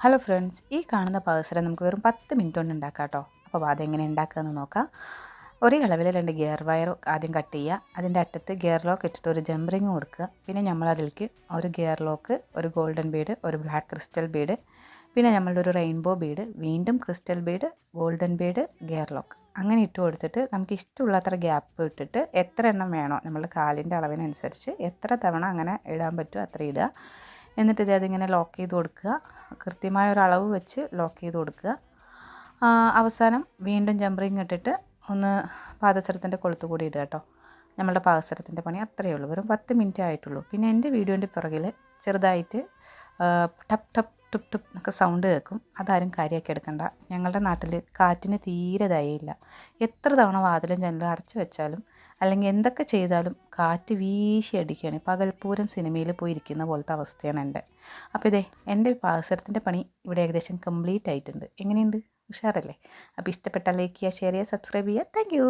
Hello friends, ഈ കാണുന്ന പാദസരം നമുക്ക് വെറും 10 മിനിറ്റ് കൊണ്ട് ഉണ്ടാക്കാം കേട്ടോ. അപ്പോൾ അതെങ്ങനെ ഉണ്ടാക്കുകയെന്ന് നോക്കാം. ഒരേ അളവിൽ 2 ഗിയർ വയർ ആദ്യം കട്ട് ചെയ്യുക. അതിൻ്റെ അറ്റത്ത് ഗിയർ ലോക്ക് ഇട്ടിട്ട് ഒരു ജംറിങ് കൊടുക്കുക. പിന്നെ നമ്മളതിലേക്ക് ഒരു ഗിയർ ലോക്ക്, ഒരു ഗോൾഡൻ ബീഡ്, ഒരു ബ്ലാക്ക് ക്രിസ്റ്റൽ ബീഡ്, പിന്നെ നമ്മളുടെ ഒരു റെയിൻബോ ബീഡ്, വീണ്ടും crystal Bede, golden Bede, gear lock അങ്ങനെ ഇട്ട് കൊടുത്തിട്ട് നമുക്ക് ഇഷ്ടമുള്ളത്ര ഗ്യാപ്പ് ഇട്ടിട്ട് എത്ര എണ്ണം വേണോ നമ്മളുടെ കാലിൻ്റെ അളവിനനുസരിച്ച് എത്ര തവണ അങ്ങനെ ഇടാൻ പറ്റുമോ അത്ര ഇടുക. എന്നിട്ട് അതിങ്ങനെ ലോക്ക് ചെയ്ത് കൊടുക്കുക. കൃത്യമായ ഒരു അളവ് വെച്ച് ലോക്ക് ചെയ്ത് കൊടുക്കുക. അവസാനം വീണ്ടും ജംറിങ് ഇട്ടിട്ട് ഒന്ന് പാദസരത്തിൻ്റെ കൊളുത്ത് കൂടി ഇടുക കേട്ടോ. നമ്മളുടെ പാദസരത്തിൻ്റെ പണി അത്രയേ ഉള്ളൂ. വെറും 10 മിനിറ്റ് ആയിട്ടുള്ളൂ. പിന്നെ എൻ്റെ വീഡിയോൻ്റെ പുറകിൽ ചെറുതായിട്ട് ടപ്പ് ടപ്പ് ടുപ്പ് ടുപ്പ് എന്നൊക്കെ സൗണ്ട് കേൾക്കും. അതാരും കാര്യമാക്കി എടുക്കണ്ട. ഞങ്ങളുടെ നാട്ടിൽ കാറ്റിന് തീരെ ദയയില്ല. എത്ര തവണ വാതിലും ജനലും അടച്ചു വെച്ചാലും അല്ലെങ്കിൽ എന്തൊക്കെ ചെയ്താലും കാറ്റ് വീശി അടിക്കുകയാണ്. പകൽപ്പൂരം സിനിമയിൽ പോയി ഇരിക്കുന്ന പോലത്തെ അവസ്ഥയാണ് എൻ്റെ. അപ്പോൾ എൻ്റെ പാദസരത്തിൻ്റെ പണി ഇവിടെ ഏകദേശം കംപ്ലീറ്റ് ആയിട്ടുണ്ട്. എങ്ങനെയുണ്ട്? ഉഷാറല്ലേ? അപ്പോൾ ഇഷ്ടപ്പെട്ടാൽ ലൈക്ക് ചെയ്യുക, ഷെയർ ചെയ്യുക, സബ്സ്ക്രൈബ് ചെയ്യുക. Thank you.